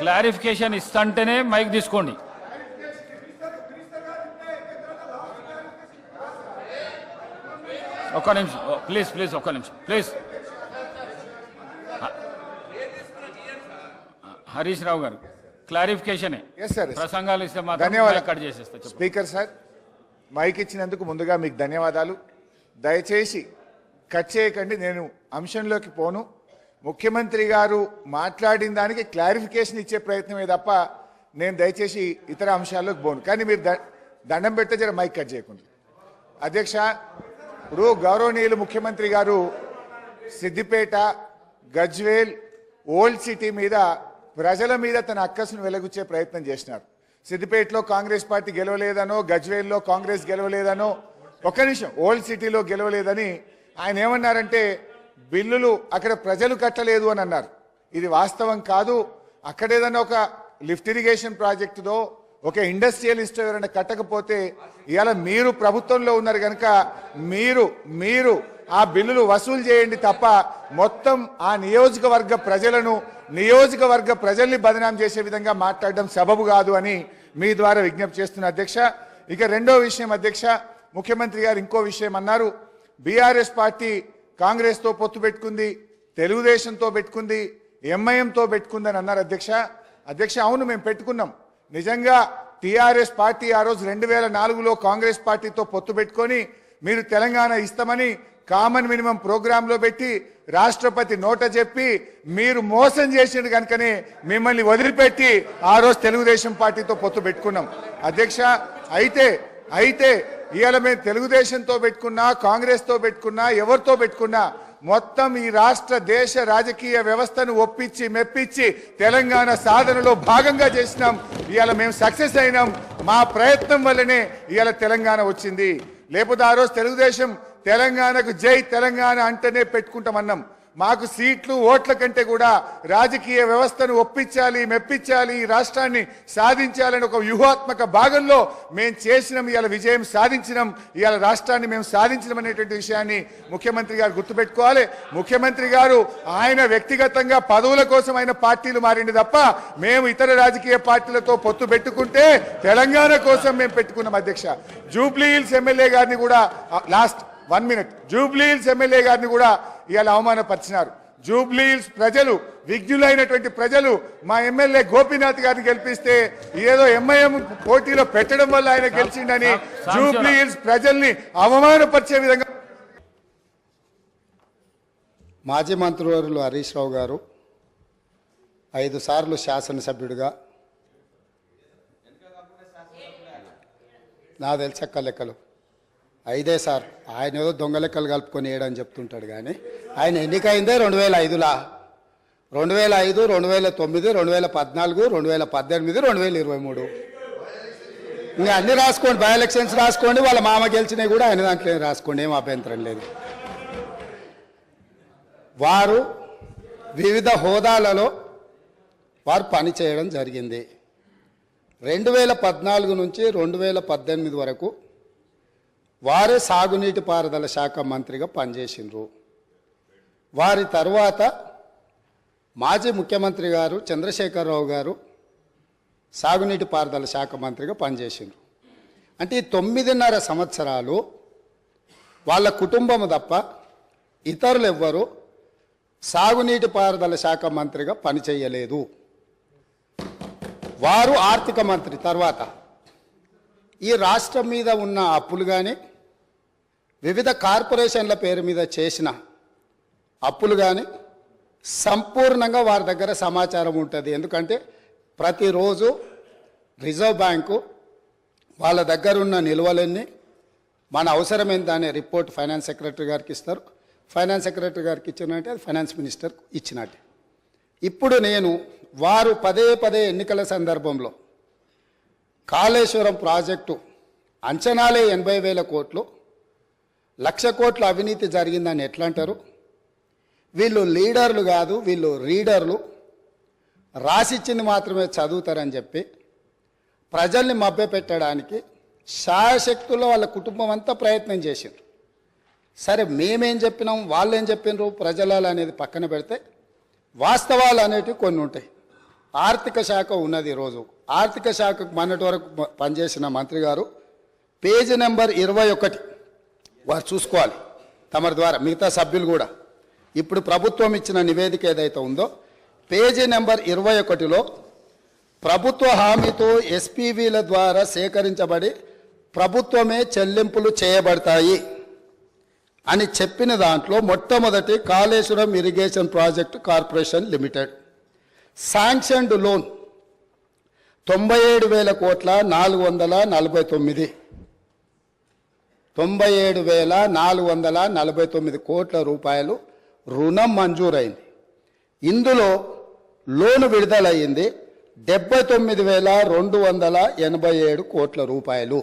Clarification ఇస్తంటేనే mic తీసుకోండి. ఒక్క నిమిషం ప్లీజ్ ప్లీజ్, ఒక్క నిమిషం ప్లీజ్. హరీష్ రావు గారు క్లారిఫికేషన్ ప్రసంగాలు ఇస్తే మాత్రం కట్ చేసేస్తా. స్పీకర్ సార్, మైక్ ఇచ్చినందుకు ముందుగా మీకు ధన్యవాదాలు. దయచేసి కట్ చేయకండి, నేను అంశంలోకి పోను. ముఖ్యమంత్రి గారు మాట్లాడిన దానికి క్లారిఫికేషన్ ఇచ్చే ప్రయత్నమే తప్ప నేను దయచేసి ఇతర అంశాల్లోకి పోను. కానీ మీరు దండం పెడితే జర మైక్ కట్ చేయకుండా. అధ్యక్ష, ఇప్పుడు గౌరవనీయులు ముఖ్యమంత్రి గారు సిద్దిపేట, గజ్వేల్, ఓల్డ్ సిటీ మీద ప్రజల మీద తన అక్కసును వెలగుచ్చే ప్రయత్నం చేసినారు. సిద్దిపేటలో కాంగ్రెస్ పార్టీ గెలవలేదనో, గజ్వేల్లో కాంగ్రెస్ గెలవలేదనో, ఒక్క నిమిషం, ఓల్డ్ సిటీలో గెలవలేదని ఆయన ఏమన్నారంటే బిల్లులు అక్కడ ప్రజలు కట్టలేదు అని అన్నారు. ఇది వాస్తవం కాదు. అక్కడేదన్నా ఒక లిఫ్ట్ ఇరిగేషన్ ప్రాజెక్టుదో ఒక ఇండస్ట్రియలిస్ట్ ఎవరైనా కట్టకపోతే ఇవాళ మీరు ప్రభుత్వంలో ఉన్నారు కనుక మీరు ఆ బిల్లులు వసూలు చేయండి తప్ప మొత్తం ఆ నియోజకవర్గ ప్రజల్ని బదనాం చేసే విధంగా మాట్లాడడం సబబు కాదు అని మీ ద్వారా విజ్ఞప్తి చేస్తున్న అధ్యక్ష. ఇక రెండో విషయం అధ్యక్ష, ముఖ్యమంత్రి గారు ఇంకో విషయం అన్నారు. బీఆర్ఎస్ పార్టీ కాంగ్రెస్తో పొత్తు పెట్టుకుంది, తెలుగుదేశంతో పెట్టుకుంది, ఎంఐఎంతో పెట్టుకుందని అన్నారు అధ్యక్ష. అవును, మేము పెట్టుకున్నాం. నిజంగా టీఆర్ఎస్ పార్టీ ఆ రోజు 2004లో కాంగ్రెస్ పార్టీతో పొత్తు పెట్టుకొని మీరు తెలంగాణ ఇస్తామని కామన్ మినిమం ప్రోగ్రాంలో పెట్టి రాష్ట్రపతి నోట చెప్పి మీరు మోసం చేసిండు కనుకనే మిమ్మల్ని వదిలిపెట్టి ఆ రోజు తెలుగుదేశం పార్టీతో పొత్తు పెట్టుకున్నాం అధ్యక్ష. అయితే ఇవాళ మేము తెలుగుదేశంతో పెట్టుకున్నా, కాంగ్రెస్తో పెట్టుకున్నా, ఎవరితో పెట్టుకున్నా మొత్తం ఈ రాష్ట్ర దేశ రాజకీయ వ్యవస్థను ఒప్పించి మెప్పించి తెలంగాణ సాధనలో భాగంగా చేసినాం. ఇవాళ మేము సక్సెస్ అయినాం. మా ప్రయత్నం వల్లనే ఇవాళ తెలంగాణ వచ్చింది. లేకపోతే ఆ రోజు తెలుగుదేశం తెలంగాణకు జై తెలంగాణ అంటేనే పెట్టుకుంటామన్నాం. మాకు సీట్లు, ఓట్ల కంటే కూడా రాజకీయ వ్యవస్థను ఒప్పించాలి, మెప్పించాలి, ఈ రాష్ట్రాన్ని సాధించాలని ఒక వ్యూహాత్మక భాగంలో మేము చేసినాం. ఇవాళ విజయం సాధించినాం. ఇవాళ రాష్ట్రాన్ని మేము సాధించడం అనేటువంటి విషయాన్ని ముఖ్యమంత్రి గారు గుర్తుపెట్టుకోవాలి. ముఖ్యమంత్రి గారు ఆయన వ్యక్తిగతంగా పదవుల కోసం ఆయన పార్టీలు మారింది తప్ప మేము ఇతర రాజకీయ పార్టీలతో పొత్తు పెట్టుకుంటే తెలంగాణ కోసం మేము పెట్టుకున్నాం అధ్యక్ష. జూబ్లీ హిల్స్ ఎమ్మెల్యే గారిని కూడా జూబ్లీ హిల్స్ ఎమ్మెల్యే గారిని కూడా ఇవాళ అవమానపరిచినారు. జూబ్లీ హిల్స్ ప్రజలు, విజ్ఞులైనటువంటి ప్రజలు మా ఎమ్మెల్యే గోపీనాథ్ గారిని గెలిపిస్తే ఏదో ఎంఐఎం పోటీలో పెట్టడం వల్ల ఆయన గెలిచిండని జూబ్లీ హిల్స్ ప్రజల్ని అవమానపరిచే విధంగా. మాజీ మంత్రివర్యులు హరీష్ రావు గారు 5 సార్లు శాసనసభ్యుడిగా, నా తెలిసక్క లెక్కలు 5 సార్, ఆయన ఏదో దొంగ లెక్కలు కలుపుకొని వేయడని చెప్తుంటాడు. కానీ ఆయన ఎన్నికైందే 2005లో, 2005, 2009, 2014, 2018, 2023. ఇంకా అన్ని రాసుకోండి, బై ఎలక్షన్స్ రాసుకోండి, వాళ్ళ మామ గెలిచినవి కూడా ఆయన దాంట్లో రాసుకోండి, ఏం అభ్యంతరం లేదు. వారు వివిధ హోదాలలో వారు పనిచేయడం జరిగింది. 2014 నుంచి 2018 వరకు వారే సాగునీటి పారుదల శాఖ మంత్రిగా పనిచేసిండ్రు. వారి తర్వాత మాజీ ముఖ్యమంత్రి గారు చంద్రశేఖరరావు గారు సాగునీటి పారుదల శాఖ మంత్రిగా పనిచేసిండ్రు. అంటే ఈ 9.5 సంవత్సరాలు వాళ్ళ కుటుంబము తప్ప ఇతరులు ఎవ్వరూ సాగునీటి పారుదల శాఖ మంత్రిగా పనిచేయలేదు. వారు ఆర్థిక మంత్రి తర్వాత ఈ రాష్ట్రం మీద ఉన్న అప్పులు కానీ, వివిధ కార్పొరేషన్ల పేరు మీద చేసిన అప్పులు కానీ సంపూర్ణంగా వారి దగ్గర సమాచారం ఉంటుంది. ఎందుకంటే ప్రతిరోజు రిజర్వ్ బ్యాంకు వాళ్ళ దగ్గర ఉన్న నిల్వలన్నీ మన అవసరం ఎంత అనే రిపోర్ట్ ఫైనాన్స్ సెక్రటరీ గారికి ఇస్తారు. ఫైనాన్స్ సెక్రటరీ గారికి ఇచ్చినట్టే అది ఫైనాన్స్ మినిస్టర్ ఇచ్చినట్టే. ఇప్పుడు నేను వారు పదే ఎన్నికల సందర్భంలో కాళేశ్వరం ప్రాజెక్టు అంచనాలే 80,000 కోట్లు, 1,00,000 కోట్ల అవినీతి జరిగిందని ఎట్లా అంటారు? వీళ్ళు లీడర్లు కాదు, వీళ్ళు రీడర్లు, రాసిచ్చింది మాత్రమే చదువుతారని చెప్పి ప్రజల్ని మభ్యపెట్టడానికి శాయశక్తుల్లో వాళ్ళ కుటుంబం అంతా ప్రయత్నం చేసిండ్రు. సరే మేమేం చెప్పినాం, వాళ్ళు ఏం చెప్పినారు, ప్రజలాలు అనేది పక్కన పెడితే వాస్తవాలు అనేటివి కొన్ని ఉంటాయి. ఆర్థిక శాఖ ఉన్నది. ఈరోజు ఆర్థిక శాఖకు మొన్నటి వరకు పనిచేసిన మంత్రి గారు పేజీ నెంబర్ 21 వారు చూసుకోవాలి తమరి ద్వారా, మిగతా సభ్యులు కూడా. ఇప్పుడు ప్రభుత్వం ఇచ్చిన నివేదిక ఏదైతే ఉందో పేజీ నెంబర్ 21లో ప్రభుత్వ హామీతో ఎస్పీవీల ద్వారా సేకరించబడి ప్రభుత్వమే చెల్లింపులు చేయబడతాయి అని చెప్పిన దాంట్లో మొట్టమొదటి Kaleshwaram irrigation project corporation limited sanctioned loan 97,000 కోట్ల 449 97,449 కోట్ల రూపాయలు రుణం మంజూరైంది. ఇందులో లోను విడుదలయ్యింది 79,287 కోట్ల రూపాయలు.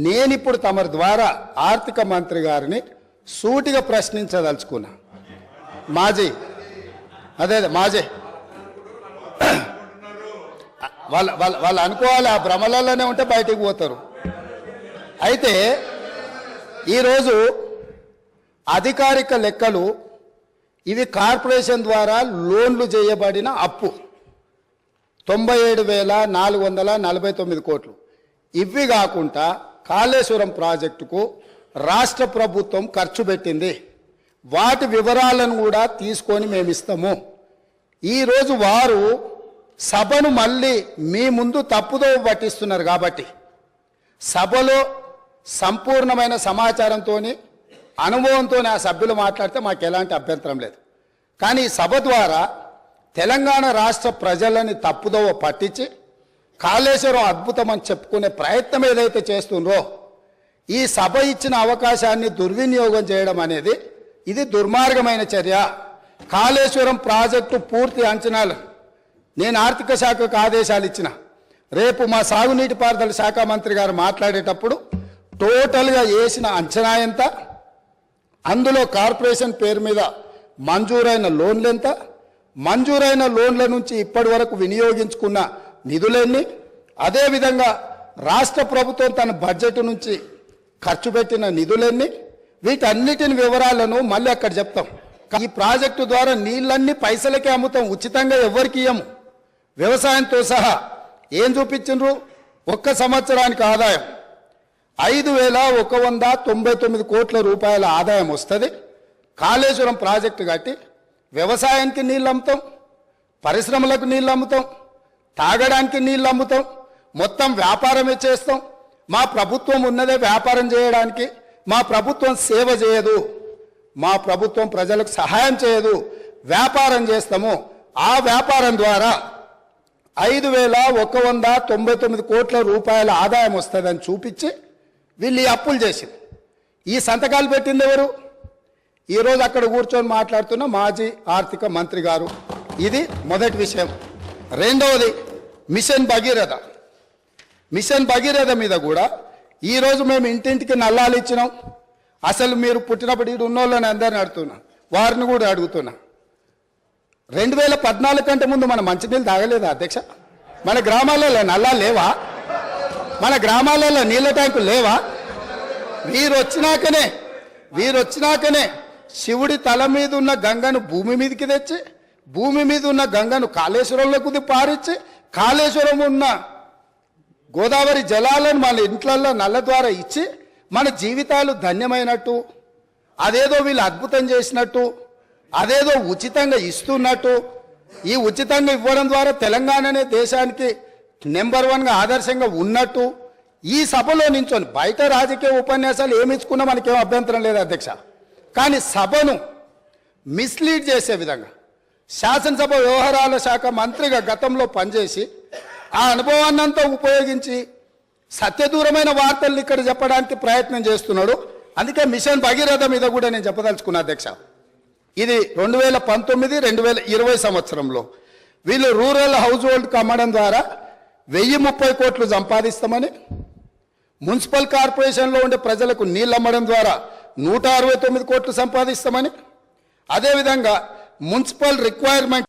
నేనిప్పుడు తమరి ద్వారా ఆర్థిక మంత్రి గారిని సూటిగా ప్రశ్నించదలుచుకున్నా. మాజీ వాళ్ళు అనుకోవాలి, ఆ భ్రమలలోనే ఉంటే బయటికి పోతారు. అయితే ఈరోజు అధికారిక లెక్కలు ఇవి కార్పొరేషన్ ద్వారా లోన్లు చేయబడిన అప్పు 97,449 కోట్లు. ఇవి కాకుండా కాళేశ్వరం ప్రాజెక్టుకు రాష్ట్ర ప్రభుత్వం ఖర్చు పెట్టింది. వాటి వివరాలను కూడా తీసుకొని మేము ఇస్తాము. ఈరోజు వారు సభను మళ్ళీ మీ ముందు తప్పుదో పట్టిస్తున్నారు కాబట్టి సభలో సంపూర్ణమైన సమాచారంతో అనుభవంతో ఆ సభ్యులు మాట్లాడితే మాకు ఎలాంటి అభ్యంతరం లేదు. కానీ సభ ద్వారా తెలంగాణ రాష్ట్ర ప్రజలని తప్పుదోవ పట్టించి కాళేశ్వరం అద్భుతం అని చెప్పుకునే ప్రయత్నం ఏదైతే చేస్తుండ్రో, ఈ సభ ఇచ్చిన అవకాశాన్ని దుర్వినియోగం చేయడం అనేది ఇది దుర్మార్గమైన చర్య. కాళేశ్వరం ప్రాజెక్టు పూర్తి అంచనాలు నేను ఆర్థిక శాఖకు ఆదేశాలు ఇచ్చిన. రేపు మా సాగునీటి పారుదల శాఖ మంత్రి గారు మాట్లాడేటప్పుడు టోటల్గా వేసిన అంచనా ఎంత, అందులో కార్పొరేషన్ పేరు మీద మంజూరైన లోన్లు ఎంత, మంజూరైన లోన్ల నుంచి ఇప్పటి వరకు వినియోగించుకున్న నిధులెన్ని, అదేవిధంగా రాష్ట్ర ప్రభుత్వం తన బడ్జెట్ నుంచి ఖర్చు పెట్టిన నిధులెన్ని, వీటన్నిటిని వివరాలను మళ్ళీ అక్కడ చెప్తాం. ఈ ప్రాజెక్టు ద్వారా నీళ్ళన్నీ పైసలకే అమ్ముతాం, ఉచితంగా ఎవరికి ఇయ్యము. వ్యవసాయంతో సహా ఏం చూపించిండ్రు, ఒక్క సంవత్సరానికి ఆదాయం 5,199 కోట్ల రూపాయల ఆదాయం వస్తుంది. కాళేశ్వరం ప్రాజెక్టు కట్టి వ్యవసాయానికి నీళ్ళు అమ్ముతాం, పరిశ్రమలకు నీళ్ళు అమ్ముతాం, తాగడానికి నీళ్ళు అమ్ముతాం, మొత్తం వ్యాపారమే చేస్తాం. మా ప్రభుత్వం ఉన్నదే వ్యాపారం చేయడానికి. మా ప్రభుత్వం సేవ చేయదు, మా ప్రభుత్వం ప్రజలకు సహాయం చేయదు, వ్యాపారం చేస్తాము. ఆ వ్యాపారం ద్వారా 5,199 కోట్ల రూపాయల ఆదాయం వస్తుందని చూపించి వీళ్ళు ఈ అప్పులు చేసింది. ఈ సంతకాలు పెట్టింది ఎవరు? ఈరోజు అక్కడ కూర్చొని మాట్లాడుతున్న మాజీ ఆర్థిక మంత్రి గారు. ఇది మొదటి విషయం. రెండవది మిషన్ భగీరథ. మిషన్ భగీరథ మీద కూడా ఈరోజు మేము ఇంటింటికి నల్లాలు ఇచ్చినాం. అసలు మీరు పుట్టినప్పుడు ఇటు ఉన్నోళ్ళని అందరిని అడుగుతున్నా, వారిని కూడా అడుగుతున్నా. 2014 కంటే ముందు మన మంచినీళ్ళు తాగలేదా అధ్యక్ష? మన గ్రామాలలో నల్లాలు లేవా? మన గ్రామాలలో నీళ్ళ ట్యాంకులు లేవా? వీరొచ్చినాకనే శివుడి తల మీద ఉన్న గంగను భూమి మీదకి తెచ్చి, భూమి మీద ఉన్న గంగను కాళేశ్వరంలోకి పారించి, కాళేశ్వరం ఉన్న గోదావరి జలాలను మన ఇంట్లల్లో నల్ల ద్వారా ఇచ్చి మన జీవితాలు ధన్యమైనట్టు, అదేదో వీళ్ళు అద్భుతం చేసినట్టు, అదేదో ఉచితంగా ఇస్తున్నట్టు, ఈ ఉచితంగా ఇవ్వడం ద్వారా తెలంగాణనే దేశానికి నెంబర్ 1గా ఆదర్శంగా ఉన్నట్టు ఈ సభలో నించొని, బయట రాజకీయ ఉపన్యాసాలు ఏమి ఇచ్చుకున్నా మనకేం అభ్యంతరం లేదు అధ్యక్ష. కానీ సభను మిస్లీడ్ చేసే విధంగా శాసనసభ వ్యవహారాల శాఖ మంత్రిగా గతంలో పనిచేసి ఆ అనుభవాన్నంతా ఉపయోగించి సత్యదూరమైన వార్తల్ని ఇక్కడ చెప్పడానికి ప్రయత్నం చేస్తున్నాడు. అందుకే మిషన్ భగీరథ మీద కూడా నేను చెప్పదలుచుకున్నా అధ్యక్ష. ఇది 2019-2020 సంవత్సరంలో వీళ్ళు రూరల్ హౌస్ హోల్డ్కి అమ్మడం ద్వారా 1,030 కోట్లు సంపాదిస్తామని, మున్సిపల్ కార్పొరేషన్లో ఉండే ప్రజలకు నీళ్ళు అమ్మడం ద్వారా 169 కోట్లు సంపాదిస్తామని, అదేవిధంగా మున్సిపల్ రిక్వైర్మెంట్